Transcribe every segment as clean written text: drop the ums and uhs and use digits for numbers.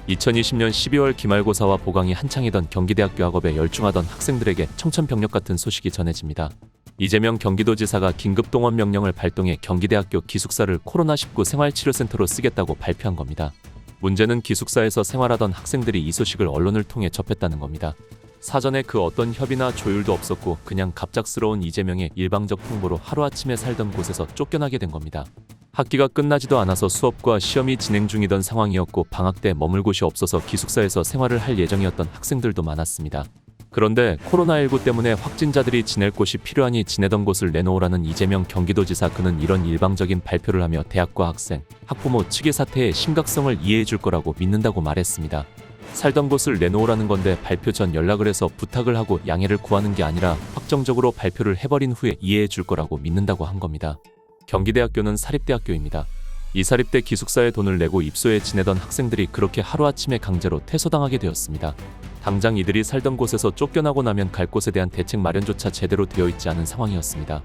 2020년 12월 기말고사와 보강이 한창이던 경기대학교 학업에 열중하던 학생들에게 청천벽력 같은 소식이 전해집니다. 이재명 경기도지사가 긴급 동원 명령을 발동해 경기대학교 기숙사를 코로나19 생활치료센터로 쓰겠다고 발표한 겁니다. 문제는 기숙사에서 생활하던 학생들이 이 소식을 언론을 통해 접했다는 겁니다. 사전에 그 어떤 협의나 조율도 없었고 그냥 갑작스러운 이재명의 일방적 통보로 하루아침에 살던 곳에서 쫓겨나게 된 겁니다. 학기가 끝나지도 않아서 수업과 시험이 진행 중이던 상황이었고 방학 때 머물 곳이 없어서 기숙사에서 생활을 할 예정이었던 학생들도 많았습니다. 그런데 코로나19 때문에 확진자들이 지낼 곳이 필요하니 지내던 곳을 내놓으라는 이재명 경기도지사, 그는 이런 일방적인 발표를 하며 대학과 학생, 학부모 측의 사태의 심각성을 이해해 줄 거라고 믿는다고 말했습니다. 살던 곳을 내놓으라는 건데 발표 전 연락을 해서 부탁을 하고 양해를 구하는 게 아니라 확정적으로 발표를 해버린 후에 이해해 줄 거라고 믿는다고 한 겁니다. 경기대학교는 사립대학교입니다. 이 사립대 기숙사에 돈을 내고 입소해 지내던 학생들이 그렇게 하루아침에 강제로 퇴소당하게 되었습니다. 당장 이들이 살던 곳에서 쫓겨나고 나면 갈 곳에 대한 대책 마련조차 제대로 되어 있지 않은 상황이었습니다.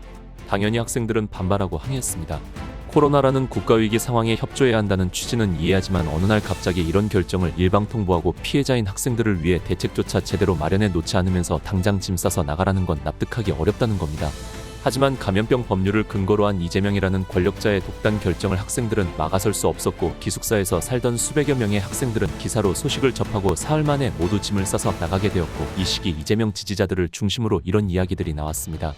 당연히 학생들은 반발하고 항의했습니다. 코로나라는 국가위기 상황에 협조해야 한다는 취지는 이해하지만 어느 날 갑자기 이런 결정을 일방 통보하고 피해자인 학생들을 위해 대책조차 제대로 마련해 놓지 않으면서 당장 짐 싸서 나가라는 건 납득하기 어렵다는 겁니다. 하지만 감염병 법률을 근거로 한 이재명이라는 권력자의 독단 결정을 학생들은 막아설 수 없었고 기숙사에서 살던 수백여 명의 학생들은 기사로 소식을 접하고 사흘 만에 모두 짐을 싸서 나가게 되었고, 이 시기 이재명 지지자들을 중심으로 이런 이야기들이 나왔습니다.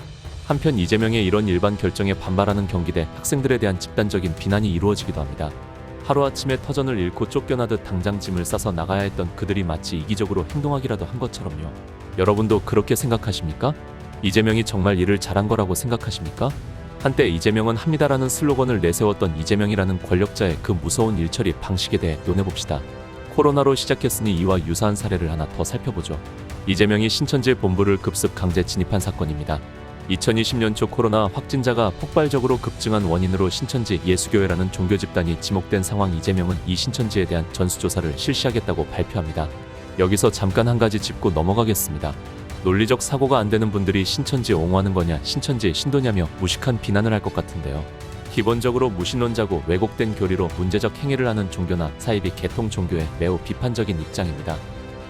한편 이재명의 이런 일반 결정에 반발하는 경기대 학생들에 대한 집단적인 비난이 이루어지기도 합니다. 하루아침에 터전을 잃고 쫓겨나듯 당장 짐을 싸서 나가야 했던 그들이 마치 이기적으로 행동하기라도 한 것처럼요. 여러분도 그렇게 생각하십니까? 이재명이 정말 일을 잘한 거라고 생각하십니까? 한때 이재명은 합니다라는 슬로건을 내세웠던 이재명이라는 권력자의 그 무서운 일처리 방식에 대해 논해봅시다. 코로나로 시작했으니 이와 유사한 사례를 하나 더 살펴보죠. 이재명이 신천지 본부를 급습 강제 진입한 사건입니다. 2020년 초 코로나 확진자가 폭발적으로 급증한 원인으로 신천지 예수교회라는 종교 집단이 지목된 상황, 이재명은 이 신천지에 대한 전수조사를 실시하겠다고 발표합니다. 여기서 잠깐 한 가지 짚고 넘어가겠습니다. 논리적 사고가 안 되는 분들이 신천지 옹호하는 거냐, 신천지 신도냐며 무식한 비난을 할 것 같은데요. 기본적으로 무신론자고 왜곡된 교리로 문제적 행위를 하는 종교나 사이비 개통 종교에 매우 비판적인 입장입니다.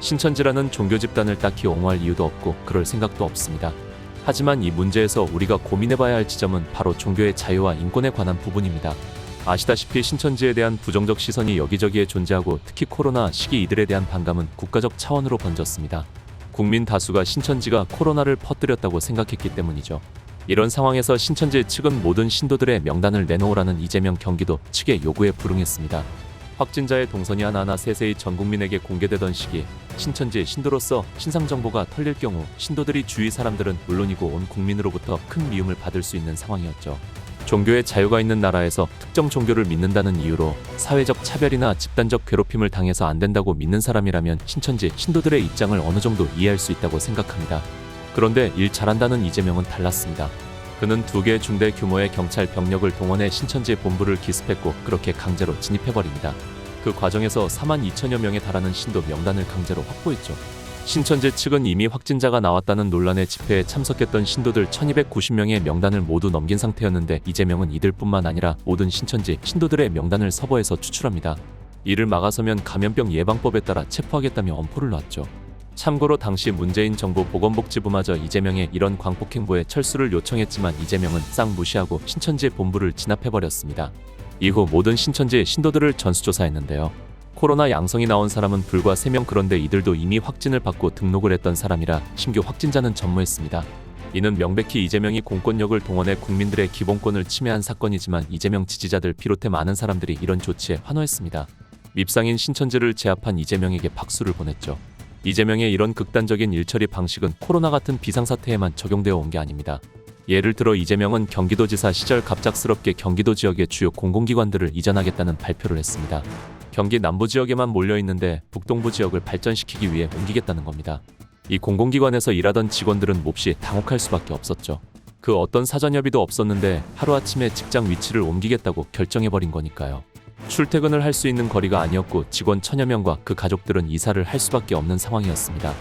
신천지라는 종교 집단을 딱히 옹호할 이유도 없고 그럴 생각도 없습니다. 하지만 이 문제에서 우리가 고민해봐야 할 지점은 바로 종교의 자유와 인권에 관한 부분입니다. 아시다시피 신천지에 대한 부정적 시선이 여기저기에 존재하고 특히 코로나 시기 이들에 대한 반감은 국가적 차원으로 번졌습니다. 국민 다수가 신천지가 코로나를 퍼뜨렸다고 생각했기 때문이죠. 이런 상황에서 신천지 측은 모든 신도들의 명단을 내놓으라는 이재명 경기도 측의 요구에 불응했습니다. 확진자의 동선이 하나하나 세세히 전 국민에게 공개되던 시기에 신천지 신도로서 신상 정보가 털릴 경우 신도들이 주위 사람들은 물론이고 온 국민으로부터 큰 미움을 받을 수 있는 상황이었죠. 종교의 자유가 있는 나라에서 특정 종교를 믿는다는 이유로 사회적 차별이나 집단적 괴롭힘을 당해서 안 된다고 믿는 사람이라면 신천지 신도들의 입장을 어느 정도 이해할 수 있다고 생각합니다. 그런데 일 잘한다는 이재명은 달랐습니다. 그는 2개 중대 규모의 경찰 병력을 동원해 신천지 본부를 기습했고 그렇게 강제로 진입해버립니다. 그 과정에서 42,000여 명에 달하는 신도 명단을 강제로 확보했죠. 신천지 측은 이미 확진자가 나왔다는 논란의 집회에 참석했던 신도들 1290명의 명단을 모두 넘긴 상태였는데 이재명은 이들뿐만 아니라 모든 신천지 신도들의 명단을 서버에서 추출합니다. 이를 막아서면 감염병 예방법에 따라 체포하겠다며 엄포를 놨죠. 참고로 당시 문재인 정부 보건복지부마저 이재명의 이런 광폭행보에 철수를 요청했지만 이재명은 싹 무시하고 신천지 본부를 진압해버렸습니다. 이후 모든 신천지 신도들을 전수조사했는데요. 코로나 양성이 나온 사람은 불과 3명, 그런데 이들도 이미 확진을 받고 등록을 했던 사람이라 신규 확진자는 전무했습니다. 이는 명백히 이재명이 공권력을 동원해 국민들의 기본권을 침해한 사건이지만 이재명 지지자들 비롯해 많은 사람들이 이런 조치에 환호했습니다. 밉상인 신천지를 제압한 이재명에게 박수를 보냈죠. 이재명의 이런 극단적인 일처리 방식은 코로나 같은 비상사태에만 적용되어 온 게 아닙니다. 예를 들어 이재명은 경기도지사 시절 갑작스럽게 경기도 지역의 주요 공공기관들을 이전하겠다는 발표를 했습니다. 경기 남부 지역에만 몰려있는데 북동부 지역을 발전시키기 위해 옮기겠다는 겁니다. 이 공공기관에서 일하던 직원들은 몹시 당혹할 수밖에 없었죠. 그 어떤 사전 협의도 없었는데 하루아침에 직장 위치를 옮기겠다고 결정해버린 거니까요. 출퇴근을 할 수 있는 거리가 아니었고 직원 1000여 명과 그 가족들은 이사를 할 수밖에 없는 상황이었습니다.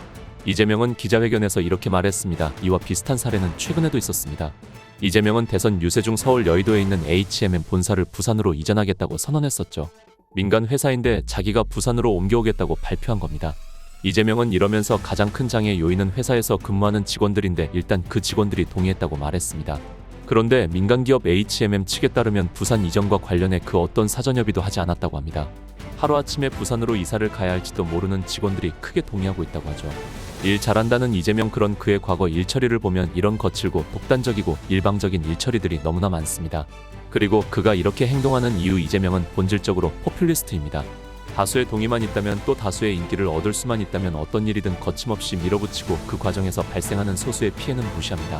이재명은 기자회견에서 이렇게 말했습니다. 이와 비슷한 사례는 최근에도 있었습니다. 이재명은 대선 유세 중 서울 여의도에 있는 H&M 본사를 부산으로 이전하겠다고 선언했었죠. 민간 회사인데 자기가 부산으로 옮겨오겠다고 발표한 겁니다. 이재명은 이러면서 가장 큰 장애 요인은 회사에서 근무하는 직원들인데 일단 그 직원들이 동의했다고 말했습니다. 그런데 민간기업 HMM 측에 따르면 부산 이전과 관련해 그 어떤 사전협의도 하지 않았다고 합니다. 하루아침에 부산으로 이사를 가야 할지도 모르는 직원들이 크게 동의하고 있다고 하죠. 일 잘한다는 이재명, 그런 그의 과거 일처리를 보면 이런 거칠고 독단적이고 일방적인 일처리들이 너무나 많습니다. 그리고 그가 이렇게 행동하는 이유, 이재명은 본질적으로 포퓰리스트입니다. 다수의 동의만 있다면, 또 다수의 인기를 얻을 수만 있다면 어떤 일이든 거침없이 밀어붙이고 그 과정에서 발생하는 소수의 피해는 무시합니다.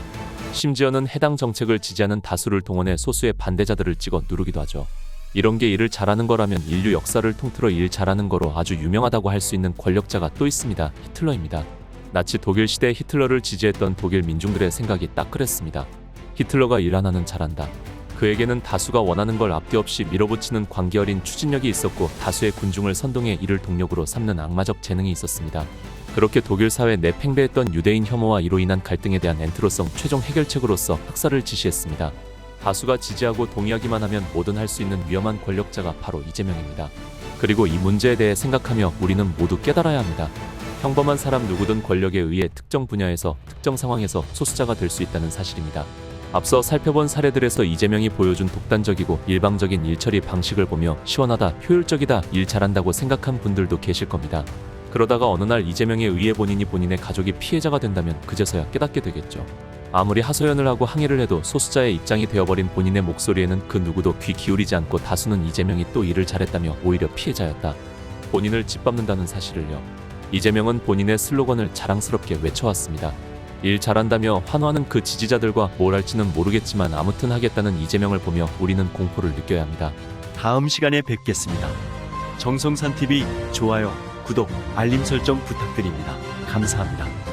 심지어는 해당 정책을 지지하는 다수를 동원해 소수의 반대자들을 찍어 누르기도 하죠. 이런 게 일을 잘하는 거라면 인류 역사를 통틀어 일 잘하는 거로 아주 유명하다고 할 수 있는 권력자가 또 있습니다. 히틀러입니다. 나치 독일 시대 히틀러를 지지했던 독일 민중들의 생각이 딱 그랬습니다. 히틀러가 일 하나는 잘한다. 그에게는 다수가 원하는 걸 앞뒤 없이 밀어붙이는 광기 어린 추진력이 있었고, 다수의 군중을 선동해 이를 동력으로 삼는 악마적 재능이 있었습니다. 그렇게 독일 사회에 내팽배했던 유대인 혐오와 이로 인한 갈등에 대한 엔트로성 최종 해결책으로서 학살을 지시했습니다. 다수가 지지하고 동의하기만 하면 뭐든 할 수 있는 위험한 권력자가 바로 이재명입니다. 그리고 이 문제에 대해 생각하며 우리는 모두 깨달아야 합니다. 평범한 사람 누구든 권력에 의해 특정 분야에서 특정 상황에서 소수자가 될 수 있다는 사실입니다. 앞서 살펴본 사례들에서 이재명이 보여준 독단적이고 일방적인 일처리 방식을 보며 시원하다, 효율적이다, 일 잘한다고 생각한 분들도 계실 겁니다. 그러다가 어느 날 이재명에 의해 본인의 가족이 피해자가 된다면 그제서야 깨닫게 되겠죠. 아무리 하소연을 하고 항의를 해도 소수자의 입장이 되어버린 본인의 목소리에는 그 누구도 귀 기울이지 않고, 다수는 이재명이 또 일을 잘했다며 오히려 피해자였다, 본인을 짓밟는다는 사실을요. 이재명은 본인의 슬로건을 자랑스럽게 외쳐왔습니다. 일 잘한다며 환호하는 그 지지자들과 뭘 할지는 모르겠지만 아무튼 하겠다는 이재명을 보며 우리는 공포를 느껴야 합니다. 다음 시간에 뵙겠습니다. 정성산TV 좋아요, 구독, 알림 설정 부탁드립니다. 감사합니다.